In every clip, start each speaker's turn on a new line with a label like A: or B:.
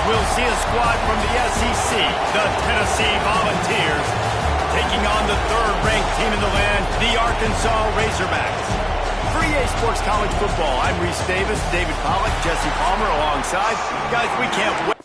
A: We'll see a squad from the SEC, the Tennessee Volunteers, taking on the third-ranked team in the land, the Arkansas Razorbacks. For EA Sports College Football, I'm Reese Davis, David Pollack, Jesse Palmer alongside. Guys, we can't wait.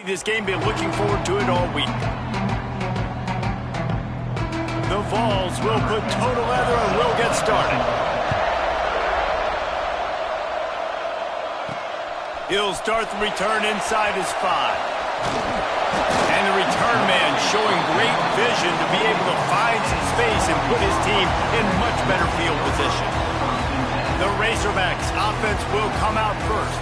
A: This game, been looking forward to it all week. The Vols will put total leather and will get started. He'll start the return inside his 5. And the return man showing great vision to be able to find some space and put his team in much better field position. The Razorbacks offense will come out first.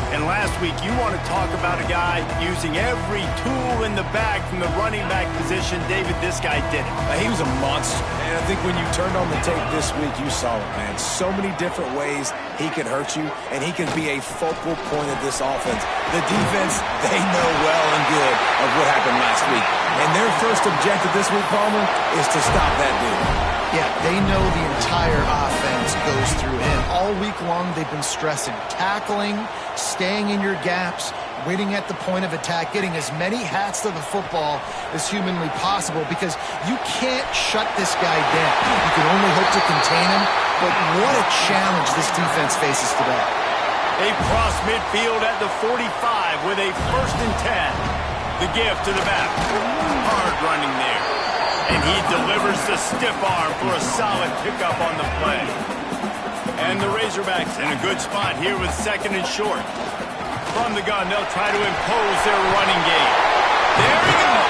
A: And last week, you want to talk about a guy using every tool in the bag from the running back position. David, this guy did it.
B: He was a monster. And I think when you turned on the tape this week, you saw it, man. So many different ways he can hurt you, and he can be a focal point of this offense. The defense, they know well and good of what happened last week. And their first objective this week, Palmer, is to stop that dude.
C: Yeah, they know the entire offense goes through him. All week long, they've been stressing tackling, staying in your gaps, waiting at the point of attack, getting as many hats to the football as humanly possible, because you can't shut this guy down. You can only hope to contain him, but what a challenge this defense faces today.
A: They cross midfield at the 45 with a 1st and 10. The give to the back. Hard running there. And he delivers the stiff arm for a solid pickup on the play. And the Razorbacks in a good spot here with 2nd and short. From the gun, they'll try to impose their running game. There he goes.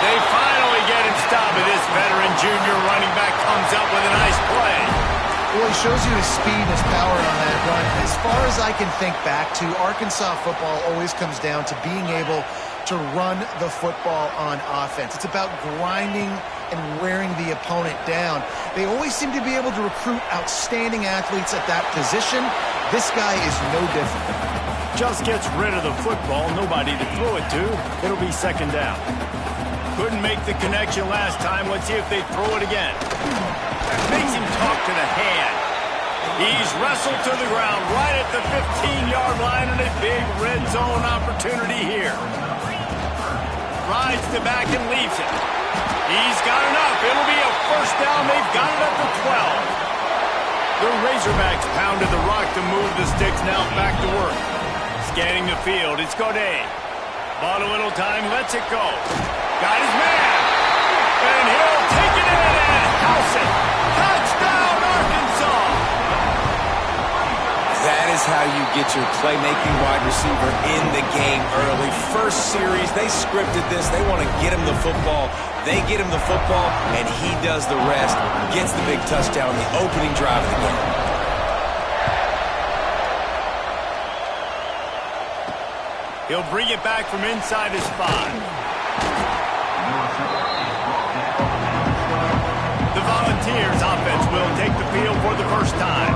A: They finally get him stopped. This veteran junior running back comes up with a nice play.
C: Well, he shows you his speed and his power on that run. As far as I can think back to, Arkansas football always comes down to being able to run the football on offense. It's about grinding and wearing the opponent down. They always seem to be able to recruit outstanding athletes at that position. This guy is no different.
A: Just gets rid of the football, nobody to throw it to. It'll be second down. Couldn't make the connection last time. Let's see if they throw it again. Makes him talk to the hand. He's wrestled to the ground right at the 15-yard line, and a big red zone opportunity here. Rides the back and leaves it. He's got enough. It'll be a first down. They've got it at the 12. The Razorbacks pounded the rock to move the sticks. Now back to work. Scanning the field. It's Godet. Bought a little time. Lets it go. Got his man. And he'll take it in and house it. Touchdown, Arkansas.
B: That is how you get your playmaking wide receiver in the game early. First series, they scripted this. They want to get him the football. They get him the football, and he does the rest. Gets the big touchdown, the opening drive of the game.
A: He'll bring it back from inside his 5. The Volunteers offense will take the field for the first time.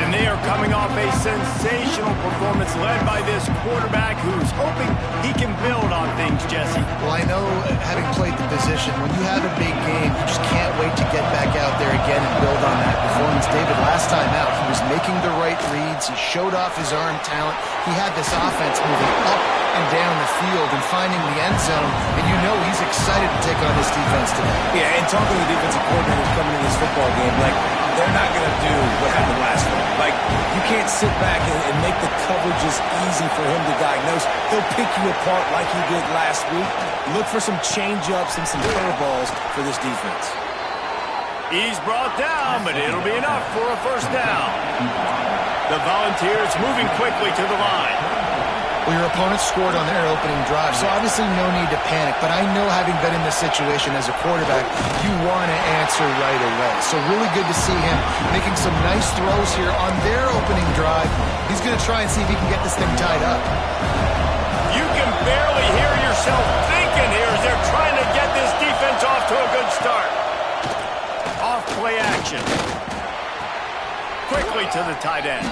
A: And they are coming off a sensational performance led by this quarterback who's hoping he can build on things, Jesse.
C: Well, I know, having played the position, when you have a big game, you just can't wait to get back out there again and build on that performance. David, last time out, he was making the right reads. He showed off his arm talent. He had this offense moving up and down the field and finding the end zone. And you know he's excited to take on this defense today.
B: Yeah, and talking to the defensive coordinators coming into this football game, like, they're not going to do what happened last week. Like, you can't sit back and make the coverages easy for him to diagnose. He'll pick you apart like he did last week. Look for some change-ups and some curveballs for this defense.
A: He's brought down, but it'll be enough for a first down. The Volunteers moving quickly to the line.
C: Well, your opponent scored on their opening drive, so obviously no need to panic. But I know, having been in this situation as a quarterback, you want to answer right away. So really good to see him making some nice throws here on their opening drive. He's going to try and see if he can get this thing tied up.
A: You can barely hear yourself thinking here as they're trying to get this defense off to a good start. Off play action. Quickly to the tight end.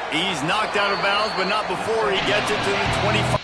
A: He's knocked out of bounds, but not before he gets it to the 25.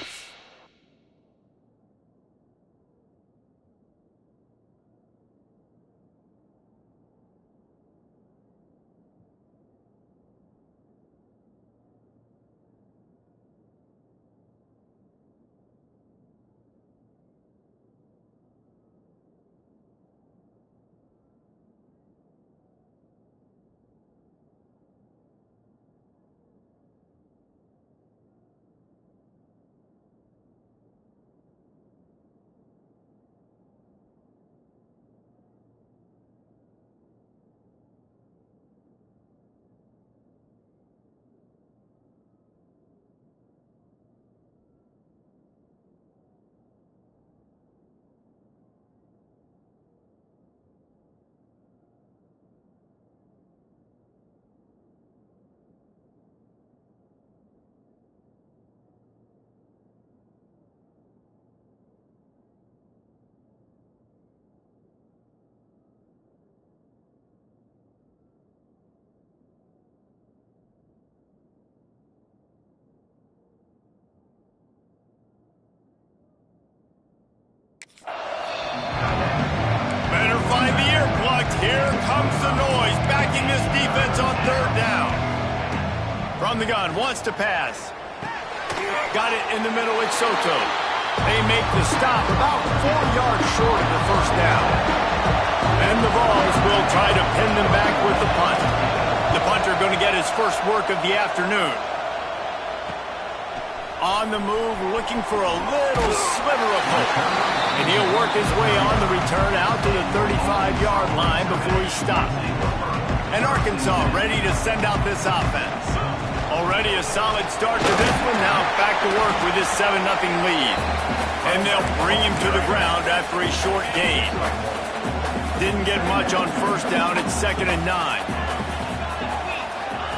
A: Here comes the noise, backing this defense on third down. From the gun, wants to pass. Got it in the middle, it's Soto. They make the stop about 4 yards short of the first down. And the Vols will try to pin them back with the punt. The punter going to get his first work of the afternoon. On the move, looking for a little sliver of hope. And he'll work his way on the return out to the 35-yard line before he stops. And Arkansas ready to send out this offense. Already a solid start to this one. Now back to work with his 7-0 lead. And they'll bring him to the ground after a short gain. Didn't get much on first down. It's 2nd and 9.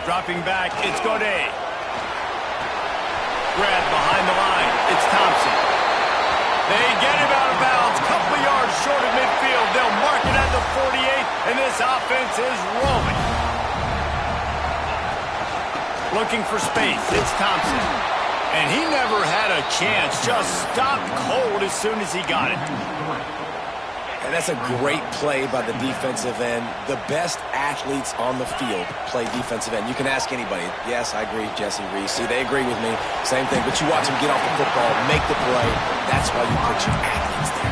A: Dropping back, it's Godet. Grab behind the line, it's Thompson. They get him out of bounds, couple of yards short of midfield. They'll mark it at the 48, and this offense is rolling. Looking for space, it's Thompson. And he never had a chance, just stopped cold as soon as he got it.
B: And that's a great play by the defensive end. The best athletes on the field play defensive end. You can ask anybody. Yes, I agree, Jesse Reese. See, they agree with me. Same thing. But you watch them get off the football, make the play. That's why you put your athletes there.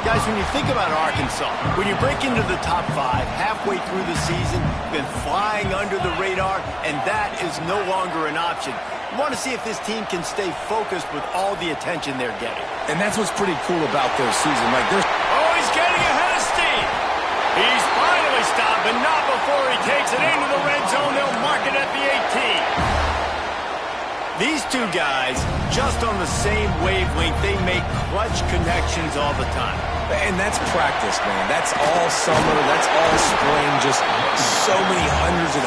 A: Guys, when you think about Arkansas, when you break into the top 5 halfway through the season, you've been flying under the radar, and that is no longer an option. You want to see if this team can stay focused with all the attention they're getting.
B: And that's what's pretty cool about their season. Like, there's...
A: Oh, he's getting ahead of steam. He's finally stopped, but not before he takes it into the red zone. They'll mark it at the 18. These two guys, just on the same wavelength, they make clutch connections all the time.
B: And that's practice, man. That's all summer. That's all spring. Just so many hundreds and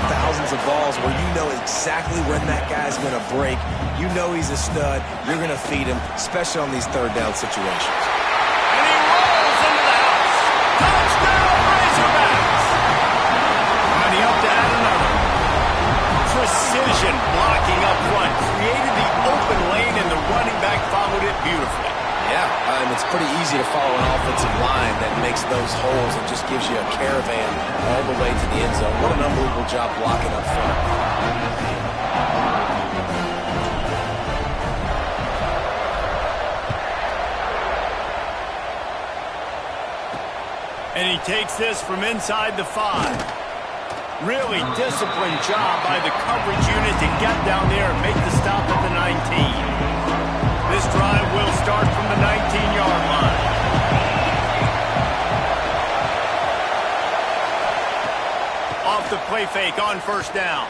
B: thousands of balls where you know exactly when that guy's going to break. You know he's a stud. You're going to feed him, especially on these third down situations.
A: And he rolls into the house. Touchdown, Razorbacks! Running up to add another. Precision blocking up front. Created the open lane, and the running back followed it beautifully.
B: Yeah, it's pretty easy to follow an offensive line that makes those holes and just gives you a caravan all the way to the end zone. What an unbelievable job blocking up front.
A: And he takes this from inside the 5. Really disciplined job by the coverage unit to get down there and make the stop at the 19. This drive will start from the 19-yard line. Off the play fake on first down.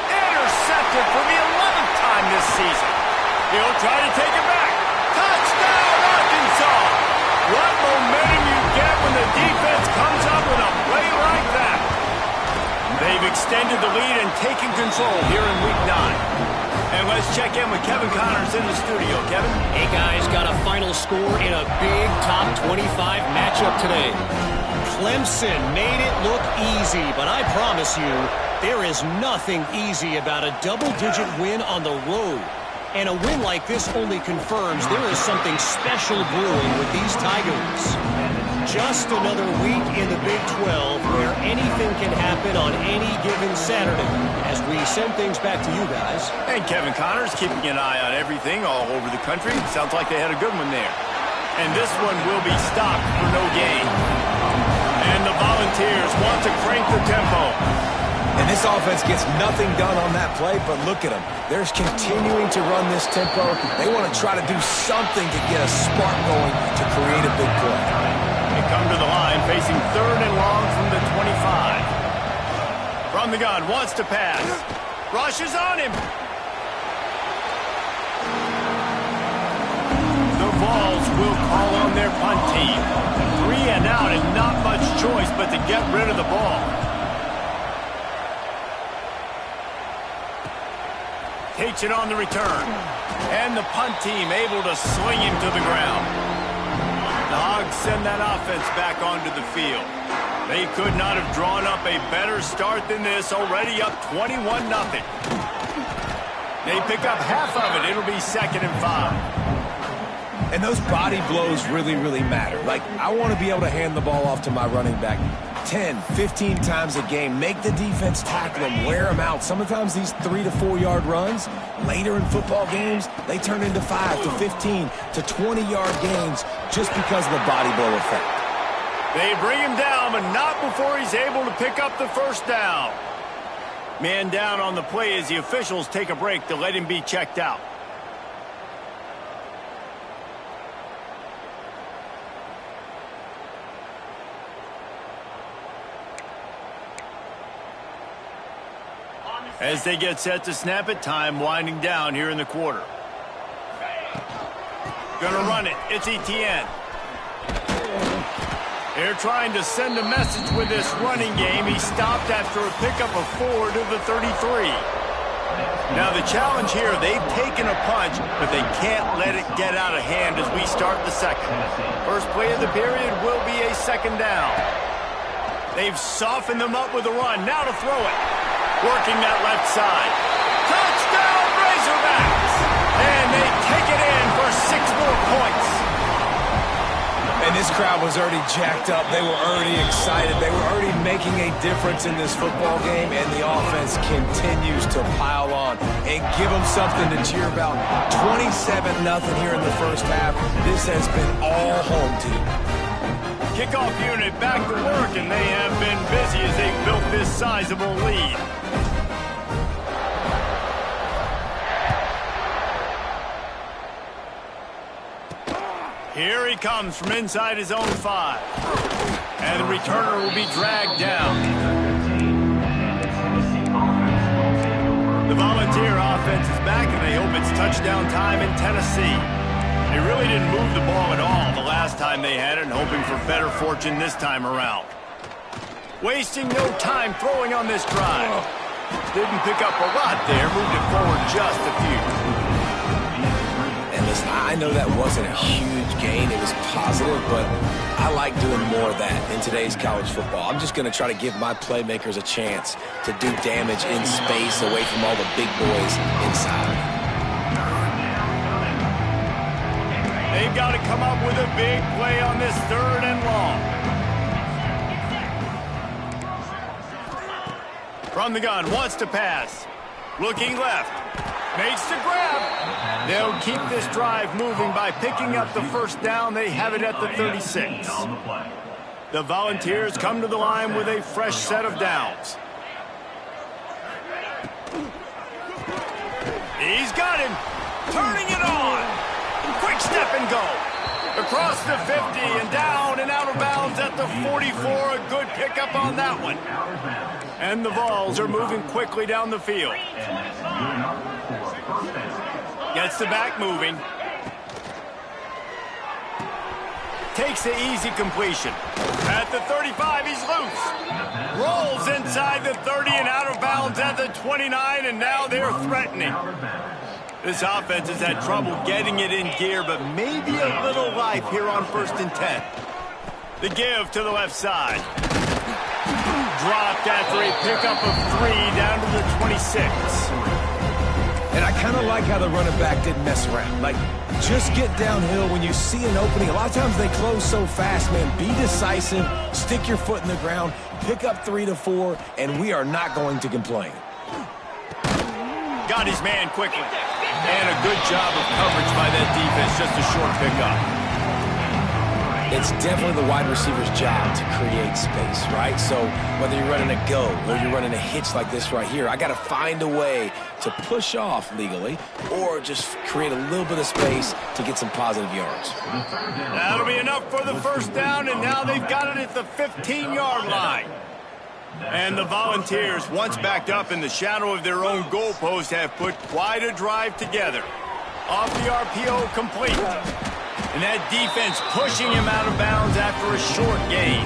A: Intercepted for the 11th time this season. He'll try to take it back. Touchdown, Arkansas! What momentum you get when the defense comes up with a play like that. They've extended the lead and taken control here in Week 9. And let's check in with Kevin Connors in the studio. Kevin?
D: Hey, guys, got a final score in a big top 25 matchup today. Clemson made it look easy, but I promise you, there is nothing easy about a double-digit win on the road. And a win like this only confirms there is something special brewing with these Tigers. Just another week in the Big 12 where anything can happen on any given Saturday as we send things back to you guys.
A: And Kevin Connors keeping an eye on everything all over the country. Sounds like they had a good one there. And this one will be stopped for no gain. And the Volunteers want to crank the tempo.
B: And this offense gets nothing done on that play, but look at them. They're continuing to run this tempo. They want to try to do something to get a spark going to create a big play.
A: They come to the line facing 3rd and long from the 25. From the gun, wants to pass. Rushes on him. The Vols will call on their punt team. 3 and out and not much choice but to get rid of the ball. Takes it on the return. And the punt team able to sling him to the ground. The Hogs send that offense back onto the field. They could not have drawn up a better start than this, already up 21-0. They pick up half of it. It'll be 2nd and 5.
B: And those body blows really, really matter. Like, I want to be able to hand the ball off to my running back 10, 15 times a game. Make the defense tackle them, wear them out. Sometimes these 3 to 4 yard runs, later in football games, they turn into 5 to 15 to 20 yard games just because of the body blow effect.
A: They bring him down, but not before he's able to pick up the first down. Man down on the play as the officials take a break to let him be checked out. As they get set to snap it, time winding down here in the quarter. Gonna run it. It's Etienne. They're trying to send a message with this running game. He stopped after a pickup of 4 to the 33. Now the challenge here, they've taken a punch, but they can't let it get out of hand as we start the second. First play of the period will be a second down. They've softened them up with a run. Now to throw it. Working that left side. Touchdown, Razorbacks! And they take it in for 6 more points.
B: And this crowd was already jacked up. They were already excited. They were already making a difference in this football game, and the offense continues to pile on and give them something to cheer about. 27-0 here in the first half. This has been all home team.
A: Kickoff unit back to work, and they have been busy as they've built this sizable lead. Here he comes from inside his own 5. And the returner will be dragged down. The Volunteer offense is back, and they hope it's touchdown time in Tennessee. They really didn't move the ball at all the last time they had it, and hoping for better fortune this time around. Wasting no time throwing on this drive. Didn't pick up a lot there, moved it forward just a few.
B: And listen, I know that wasn't a huge gain. It was positive, but I like doing more of that in today's college football. I'm just going to try to give my playmakers a chance to do damage in space away from all the big boys inside.
A: They've got to come up with a big play on this 3rd and long. From the gun, wants to pass. Looking left. Makes the grab. They'll keep this drive moving by picking up the first down. They have it at the 36. The Volunteers come to the line with a fresh set of downs. He's got him. Turning it on. Quick step and go. Across the 50 and down and out of bounds at the 44. A good pickup on that one. And the Vols are moving quickly down the field. Gets the back moving. Takes the easy completion. At the 35, he's loose. Rolls inside the 30 and out of bounds at the 29, and now they're threatening. This offense has had trouble getting it in gear, but maybe a little life here on 1st and 10. The give to the left side. Dropped after a pickup of 3 down to the 26.
B: And I kind of like how the running back didn't mess around. Like, just get downhill when you see an opening. A lot of times they close so fast, man. Be decisive, stick your foot in the ground, pick up 3 to 4, and we are not going to complain.
A: Got his man quickly. And a good job of coverage by that defense, just a short pickup.
B: It's definitely the wide receiver's job to create space, right? So whether you're running a go or you're running a hitch like this right here, I got to find a way to push off legally or just create a little bit of space to get some positive yards.
A: That'll be enough for the first down, and now they've got it at the 15-yard line. And the Volunteers, once backed up in the shadow of their own goalpost, have put quite a drive together. Off the RPO, complete. And that defense pushing him out of bounds after a short gain.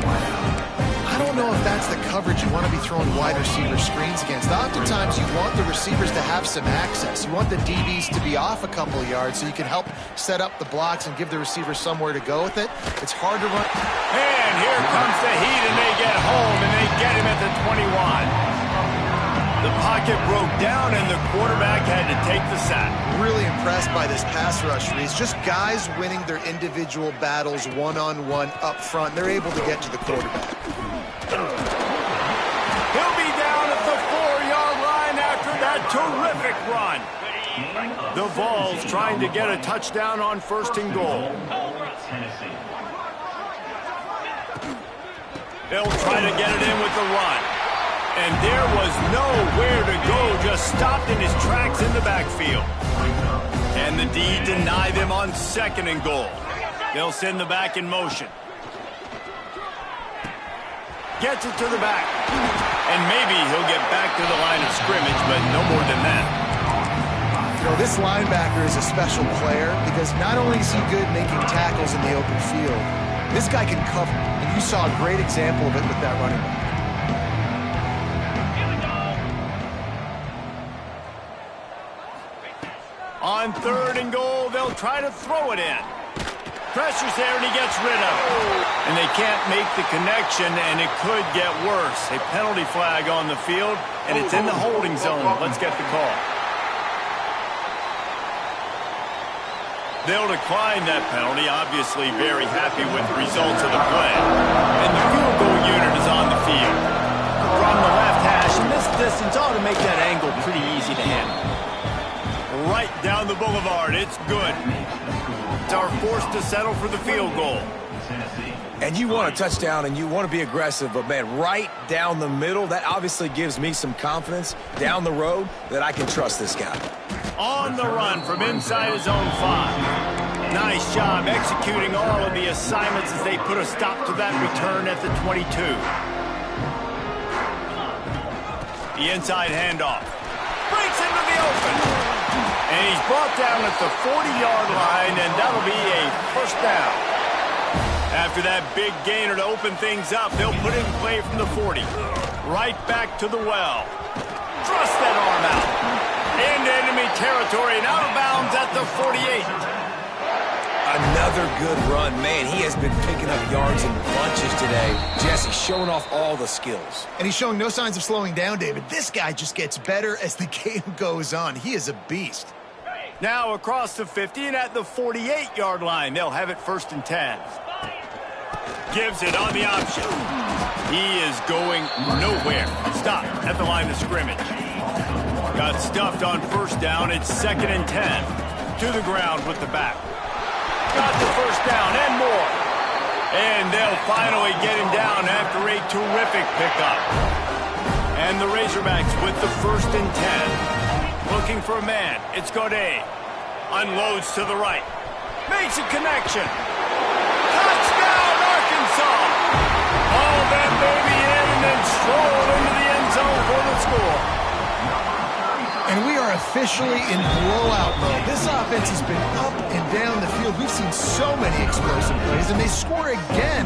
C: I don't know if that's the coverage you want to be throwing wide receiver screens against. Oftentimes, you want the receivers to have some access. You want the DBs to be off a couple of yards so you can help set up the blocks and give the receivers somewhere to go with it. It's hard to run.
A: And here comes the heat, and they get home, and they get him at the 21. The pocket broke down, and the quarterback had to take the sack.
C: Really impressed by this pass rush, Reese. Just guys winning their individual battles one-on-one up front. They're able to get to the quarterback.
A: He'll be down at the 4-yard line after that terrific run. The Vols trying to get a touchdown on 1st and goal. They'll try to get it in with the run. And there was nowhere to go, just stopped in his tracks in the backfield. And the D deny them on 2nd and goal. They'll send the back in motion. Gets it to the back. And maybe he'll get back to the line of scrimmage, but no more than that.
C: You know, this linebacker is a special player because not only is he good making tackles in the open field, This guy can cover, and you saw a great example of it with that running back.
A: On 3rd and goal, they'll try to throw it in. Pressure's there, and he gets rid of it. And they can't make the connection, and it could get worse. A penalty flag on the field, and it's in the holding zone. Let's get the call. They'll decline that penalty, obviously very happy with the results of the play. And the field goal unit is on the field. From the left hash, this distance ought to make that angle pretty easy to handle. Right down the boulevard, it's good. Are forced to settle for the field goal.
B: And you want a touchdown and you want to be aggressive, but man, right down the middle, that obviously gives me some confidence down the road that I can trust this guy.
A: On the run from inside his own 5. Nice job executing all of the assignments as they put a stop to that return at the 22. The inside handoff. Breaks into the open. And he's brought down at the 40-yard line, and that'll be a first down. After that big gainer to open things up, they'll put it in play from the 40. Right back to the well. Thrust that arm out. Into enemy territory and out of bounds at the 48.
B: Another good run. Man, he has been picking up yards in bunches today. Jesse showing off all the skills.
C: And he's showing no signs of slowing down, David. This guy just gets better as the game goes on. He is a beast.
A: Now across the 50 and at the 48-yard line. They'll have it 1st and 10. Gives it on the option. He is going nowhere. Stop at the line of scrimmage. Got stuffed on 1st down. It's 2nd and 10. To the ground with the back. Got the 1st down and more. And they'll finally get him down after a terrific pickup. And the Razorbacks with the 1st and 10. Looking for a man. It's Godet. Unloads to the right. Makes a connection. Touchdown, Arkansas! All that baby in and then stroll into the end zone for the score.
C: And we are officially in blowout mode. This offense has been up and down the field. We've seen so many explosive plays, and they score again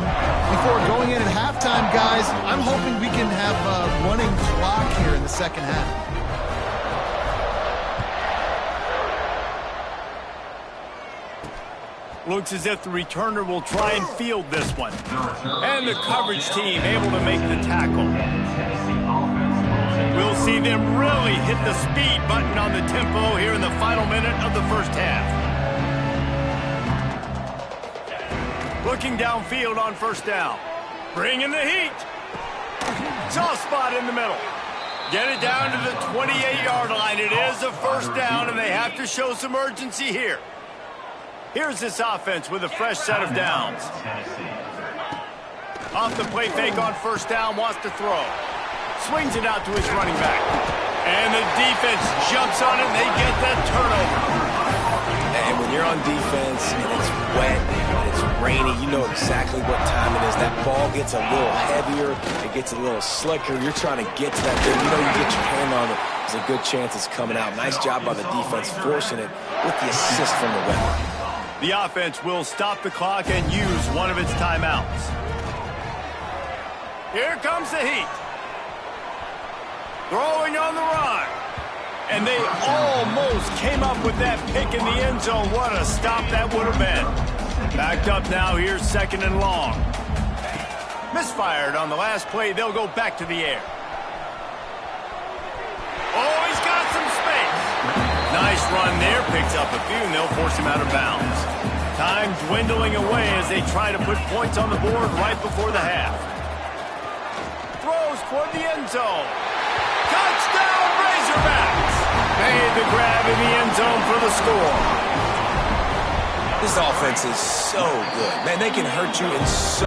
C: before going in at halftime, guys. I'm hoping we can have a running clock here in the 2nd half.
A: Looks as if the returner will try and field this one. And the coverage team able to make the tackle. We'll see them really hit the speed button on the tempo here in the final minute of the 1st half. Looking downfield on 1st down. Bringing the heat. Soft spot in the middle. Get it down to the 28-yard line. It is a 1st down, and they have to show some urgency here. Here's this offense with a fresh set of downs. Off the play fake on 1st down, wants to throw. Swings it out to his running back. And the defense jumps on it, and they get that turnover.
B: And when you're on defense and it's wet and it's rainy, you know exactly what time it is. That ball gets a little heavier. It gets a little slicker. You're trying to get to that thing. You know you get your hand on it. There's a good chance it's coming out. Nice job by the defense forcing it with the assist from the weather.
A: The offense will stop the clock and use one of its timeouts. Here comes the heat. Throwing on the run. And they almost came up with that pick in the end zone. What a stop that would have been. Backed up now. Here's 2nd and long. Misfired on the last play. They'll go back to the air. Oh, he's got some space. Nice run there. Picks up a few, and they'll force him out of bounds. Time dwindling away as they try to put points on the board right before the half. Throws toward the end zone. Touchdown, Razorbacks! Made the grab in the end zone for the score.
B: This offense is so good. Man, they can hurt you in so...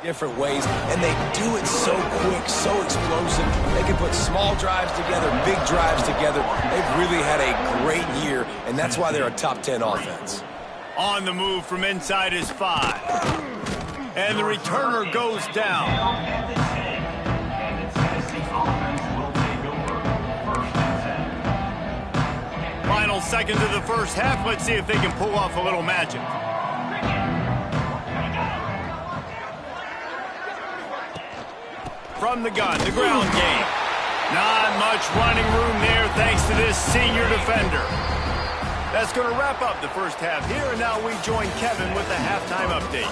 B: different ways, and they do it so quick, so explosive. They can put small drives together, big drives together. They've really had a great year, and that's why they're a top 10 offense.
A: On the move from inside his 5. And the returner goes down. seconds of the first half. Let's see if they can pull off a little magic. From the gun, the ground game. Not much running room there thanks to this senior defender. That's going to wrap up the first half here, and now we join Kevin with the halftime update.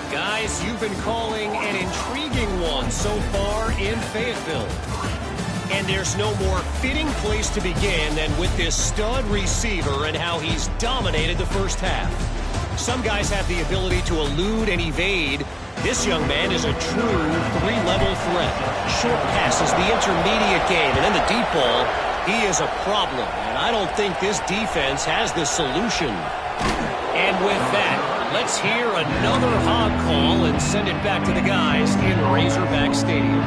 D: Guys, you've been calling an intriguing one so far in Fayetteville. And there's no more fitting place to begin than with this stud receiver and how he's dominated the first half. Some guys have the ability to elude and evade. This young man is a true three-level threat. Short passes, the intermediate game, and then the deep ball. He is a problem, and I don't think this defense has the solution. And with that, let's hear another hog call and send it back to the guys in Razorback Stadium.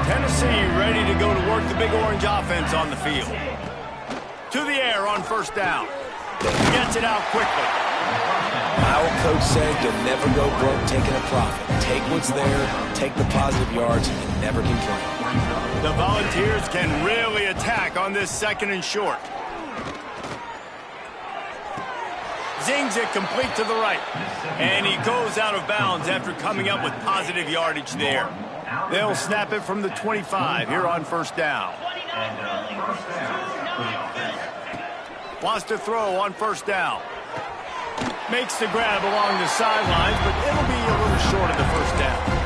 A: Tennessee ready to go to work the Big Orange offense on the field. To the air on first down. Gets it out quickly.
B: My old coach said you'll never go broke taking a profit. Take what's there, take the positive yards, and never complain.
A: The Volunteers can really attack on this second and short. Zings it complete to the right. And he goes out of bounds after coming up with positive yardage there. They'll snap it from the 25 here on first down. Wants to throw on first down. Makes the grab along the sidelines, but it'll be a little short of the first down.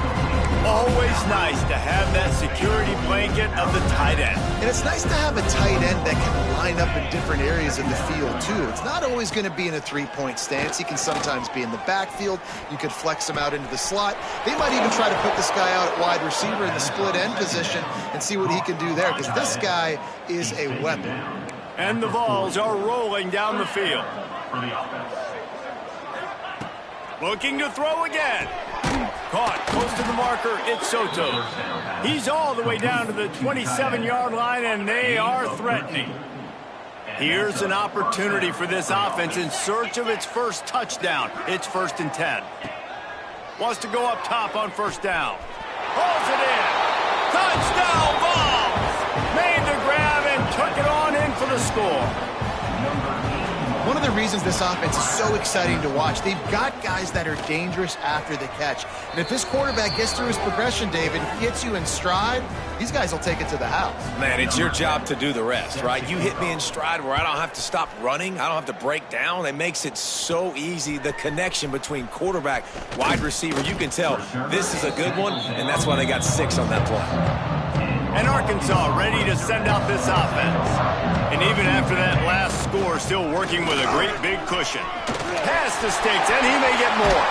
A: Always nice to have that security blanket of the tight end.
C: And it's nice to have a tight end that can line up in different areas of the field, too. It's not always going to be in a three-point stance. He can sometimes be in the backfield. You could flex him out into the slot. They might even try to put this guy out at wide receiver in the split end position and see what he can do there, because this guy is a weapon.
A: And the Vols are rolling down the field. Looking to throw again. Caught close to the marker. It's Soto. He's all the way down to the 27-yard line, and they are threatening. Here's an opportunity for this offense in search of its first touchdown. It's 1st and 10. Wants to go up top on first down. Pulls it in. Touchdown, Vols! Made the grab and took it on in for the score.
C: One of the reasons this offense is so exciting to watch, they've got guys that are dangerous after the catch. And if this quarterback gets through his progression, David, gets you in stride, these guys will take it to the house.
B: Man, it's your job to do the rest, right? You hit me in stride where I don't have to stop running. I don't have to break down. It makes it so easy. The connection between quarterback, wide receiver, you can tell this is a good one, and that's why they got 6 on that play.
A: And Arkansas ready to send out this offense. And even after that last score, still working with a great big cushion. Pass to Sticks, and he may get more.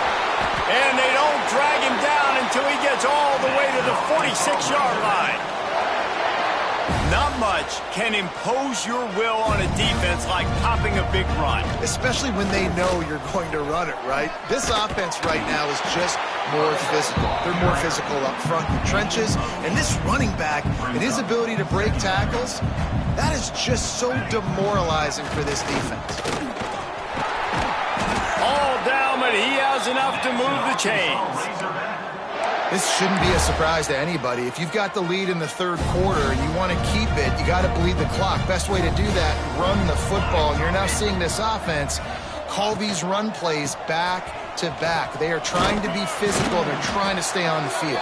A: And they don't drag him down until he gets all the way to the 46-yard line. Not much can impose your will on a defense like popping a big run.
C: Especially when they know you're going to run it, right? This offense right now is just more physical. They're more physical up front in the trenches. And this running back and his ability to break tackles, that is just so demoralizing for this defense.
A: All down, but he has enough to move the chains.
C: This shouldn't be a surprise to anybody. If you've got the lead in the third quarter and you want to keep it, you got to bleed the clock. Best way to do that, run the football. And you're now seeing this offense call these run plays back to back. They are trying to be physical. They're trying to stay on the field.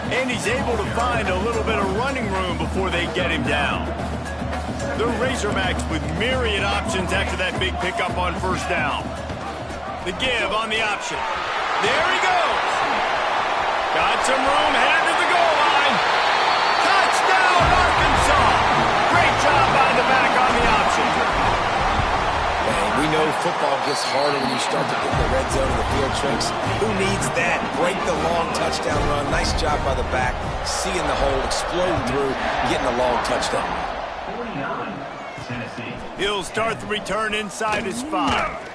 A: And he's able to find a little bit of running room before they get him down. The Razorbacks with myriad options after that big pickup on first down. The give on the option. There he goes. Got some room, headed to the goal line. Touchdown, Arkansas. Great job by the back on the option.
B: Man, we know football gets harder when you start to get the red zone and the field tricks. Who needs that? Break the long touchdown run. Nice job by the back. Seeing the hole, exploding through, getting a long touchdown.
A: He'll start the return inside his 5.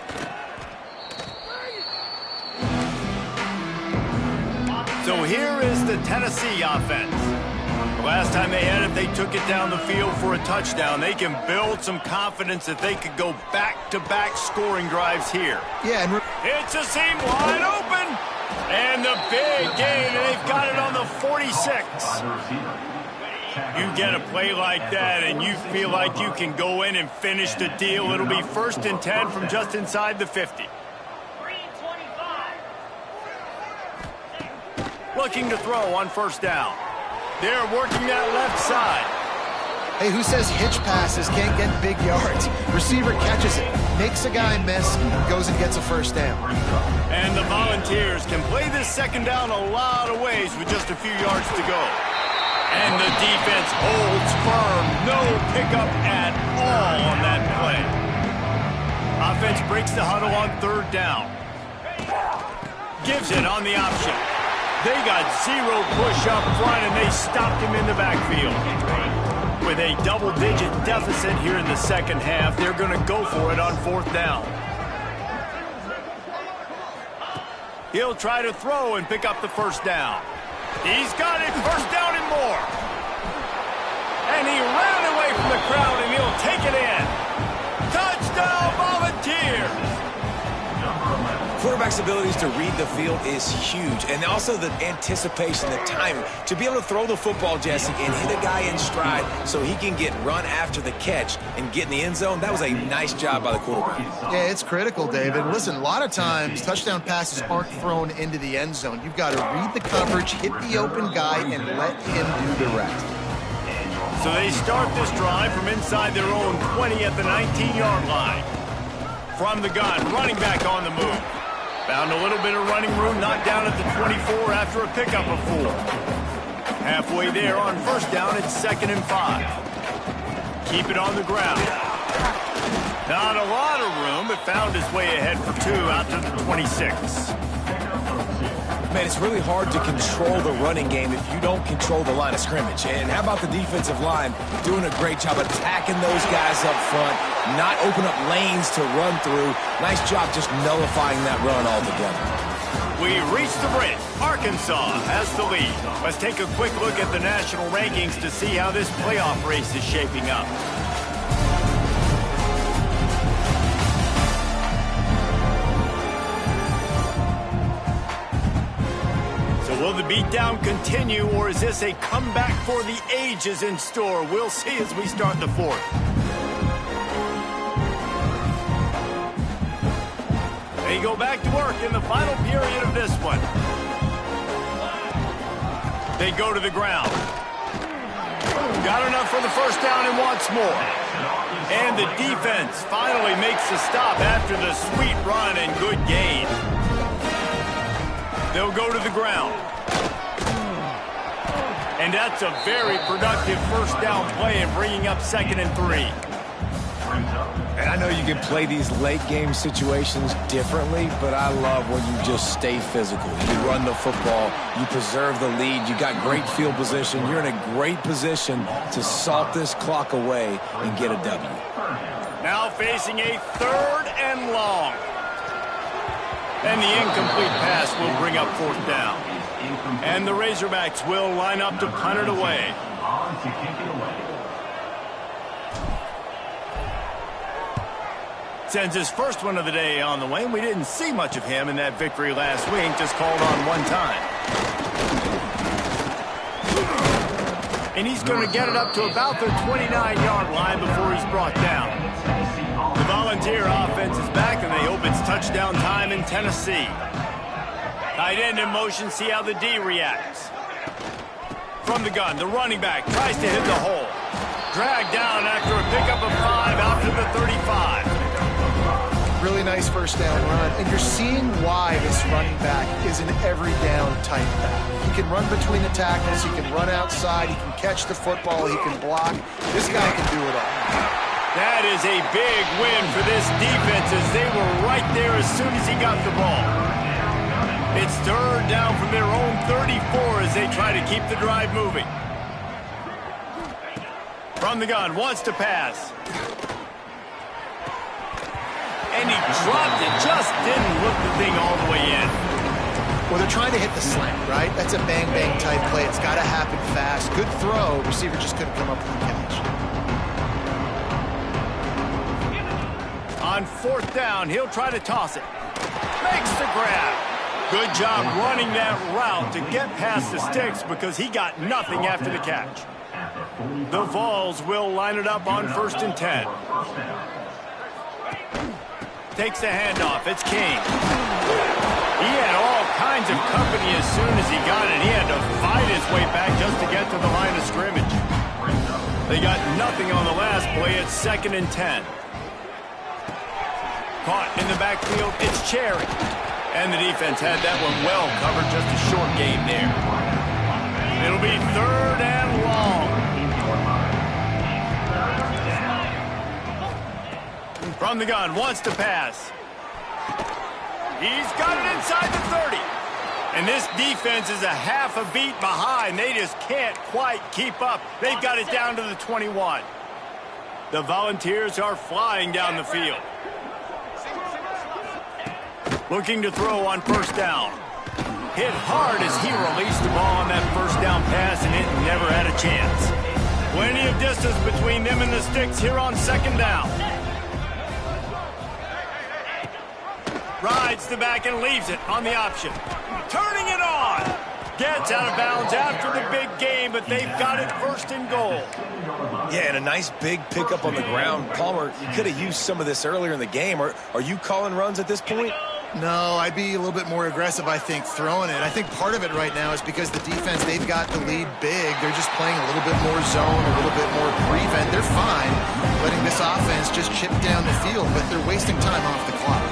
A: So here is the Tennessee offense. The last time they had it, they took it down the field for a touchdown. They can build some confidence that they could go back-to-back scoring drives here.
C: Yeah, and
A: it's a seam wide open. And the big gain, and they've got it on the 46. You get a play like that and you feel like you can go in and finish the deal. It'll be 1st and 10 from just inside the 50. Looking to throw on 1st down. They're working that left side.
C: Hey, who says hitch passes can't get big yards? Receiver catches it, makes a guy miss, goes and gets a 1st down.
A: And the Volunteers can play this 2nd down a lot of ways with just a few yards to go. And the defense holds firm. No pickup at all on that play. Offense breaks the huddle on 3rd down. Gives it on the option. They got 0 push up front, and they stopped him in the backfield. With a double-digit deficit here in the 2nd half, they're going to go for it on 4th down. He'll try to throw and pick up the 1st down. He's got it, 1st down and more. And he ran away from the crowd, and he'll take it in. Touchdown, Volunteers!
B: Quarterback's abilities to read the field is huge, and also the anticipation, the timing. To be able to throw the football, Jesse, and hit a guy in stride so he can get run after the catch and get in the end zone, that was a nice job by the quarterback.
C: Yeah, it's critical, David. Listen, a lot of times touchdown passes aren't thrown into the end zone. You've got to read the coverage, hit the open guy, and let him do the rest.
A: So they start this drive from inside their own 20 at the 19-yard line. From the gun, running back on the move. Found a little bit of running room, knocked down at the 24 after a pickup of 4. Halfway there on 1st down, it's 2nd and 5. Keep it on the ground. Not a lot of room, but found his way ahead for 2 out to the 26.
B: Man, it's really hard to control the running game if you don't control the line of scrimmage. And how about the defensive line doing a great job attacking those guys up front, not open up lanes to run through. Nice job just nullifying that run altogether.
A: We reach the bridge. Arkansas has the lead. Let's take a quick look at the national rankings to see how this playoff race is shaping up. Will the beatdown continue, or is this a comeback for the ages in store? We'll see as we start the 4th. They go back to work in the final period of this one. They go to the ground. Got enough for the 1st down and wants more. And the defense finally makes the stop after the sweet run and good gain. They'll go to the ground. And that's a very productive 1st down play and bringing up 2nd and 3.
B: And I know you can play these late game situations differently, but I love when you just stay physical. You run the football, you preserve the lead, you got great field position. You're in a great position to salt this clock away and get a W.
A: Now facing a 3rd and long. And the incomplete pass will bring up 4th down. And the Razorbacks will line up to punt it away. Sends his first one of the day on the way. We didn't see much of him in that victory last week, just called on 1 time. And he's going to get it up to about the 29-yard line before he's brought down. The Volunteer offense is back, and they hope it's touchdown time in Tennessee. Tight end in motion, see how the D reacts. From the gun, the running back tries to hit the hole. Dragged down after a pickup of 5 out to the 35.
C: Really nice 1st down run, and you're seeing why this running back is an every down type back. He can run between the tackles, he can run outside, he can catch the football, he can block. This guy can do it all.
A: That is a big win for this defense as they were right there as soon as he got the ball. It's 3rd down from their own 34 as they try to keep the drive moving. From the gun, wants to pass. And he dropped it, just didn't look the thing all the way in.
C: Well, they're trying to hit the slant, right? That's a bang-bang type play. It's got to happen fast. Good throw. Receiver just couldn't come up with the catch.
A: On 4th down, he'll try to toss it. Makes the grab. Good job running that route to get past the sticks because he got nothing after the catch. The Vols will line it up on 1st and 10. Takes the handoff. It's King. He had all kinds of company as soon as he got it. He had to fight his way back just to get to the line of scrimmage. They got nothing on the last play. It's 2nd and 10. Caught in the backfield. It's Cherry. And the defense had that one well covered. Just a short game there. It'll be 3rd and long. From the gun, wants to pass. He's got it inside the 30. And this defense is a half a beat behind. They just can't quite keep up. They've got it down to the 21. The Volunteers are flying down the field. Looking to throw on 1st down. Hit hard as he released the ball on that 1st down pass, and it never had a chance. Plenty of distance between them and the sticks here on 2nd down. Rides the back and leaves it on the option. Turning it on. Gets out of bounds after the big game, but they've got it 1st and goal.
B: Yeah, and a nice big pickup on the ground. Palmer, you could have used some of this earlier in the game. Are you calling runs at this point?
C: No, I'd be a little bit more aggressive, I think, throwing it. I think part of it right now is because the defense, they've got the lead big. They're just playing a little bit more zone, a little bit more prevent. They're fine letting this offense just chip down the field, but they're wasting time off the clock.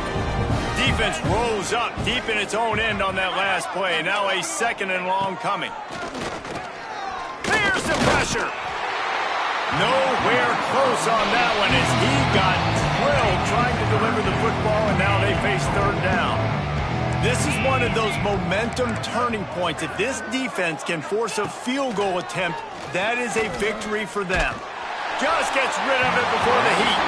A: Defense rose up deep in its own end on that last play. Now a 2nd and long coming. There's the pressure. Nowhere close on that one as he got drilled trying to deliver the football, and now they face 3rd down. This is one of those momentum turning points. If this defense can force a field goal attempt, that is a victory for them. Just gets rid of it before the heat.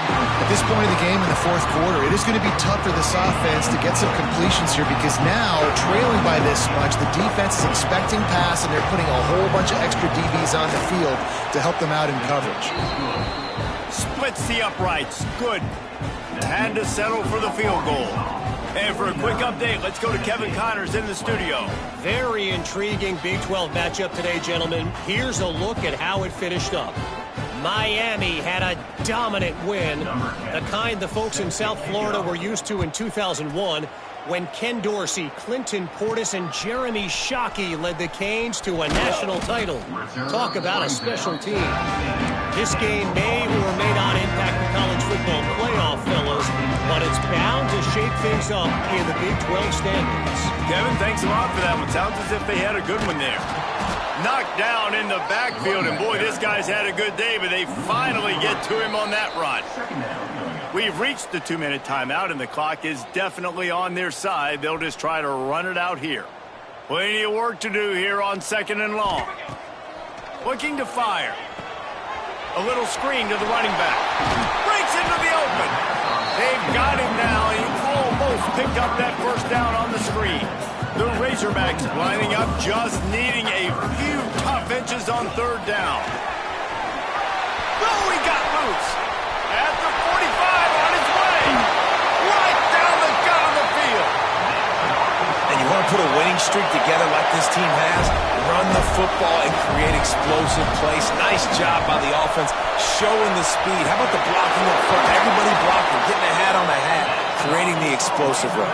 C: At this point of the game in the 4th quarter, it is going to be tough for this offense to get some completions here because now, trailing by this much, the defense is expecting pass and they're putting a whole bunch of extra DBs on the field to help them out in coverage.
A: Splits the uprights. Good. Had to settle for the field goal. And for a quick update, let's go to Kevin Connors in the studio.
D: Very intriguing Big 12 matchup today, gentlemen. Here's a look at how it finished up. Miami had a dominant win, the kind the folks in South Florida were used to in 2001 when Ken Dorsey, Clinton Portis, and Jeremy Shockey led the Canes to a national title. Talk about a special team. This game may or may not impact the college football playoff, fellas, but it's bound to shake things up in the Big 12 standings.
A: Kevin, thanks a lot for that one. Sounds as if they had a good one there. Knocked down in the backfield, and boy, this guy's had a good day, but they finally get to him on that run. We've reached the 2-minute timeout, and the clock is definitely on their side. They'll just try to run it out here. Plenty of work to do here on 2nd and long. Looking to fire. A little screen to the running back. Breaks into the open. They've got him now. He almost picked up that 1st down on the screen. The Razorbacks lining up, just needing a few tough inches on 3rd down. Oh, he got loose. At the 45 on his way. Right down the gut of the field.
B: And you want to put a winning streak together like this team has? Run the football and create explosive plays. Nice job by the offense, showing the speed. How about the blocking up front? Everybody blocking, getting a hat on the hat, creating the explosive run.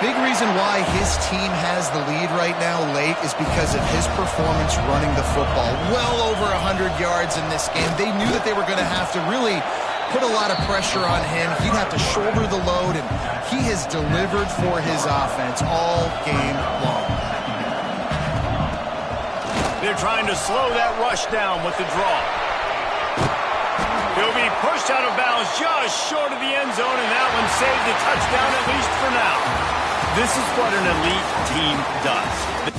C: Big reason why his team has the lead right now late is because of his performance running the football. Well over 100 yards in this game. They knew that they were going to have to really put a lot of pressure on him. He'd have to shoulder the load, and he has delivered for his offense all game long.
A: They're trying to slow that rush down with the draw. He'll be pushed out of bounds just short of the end zone, and that one saved a touchdown at least for now. This is what an elite team does.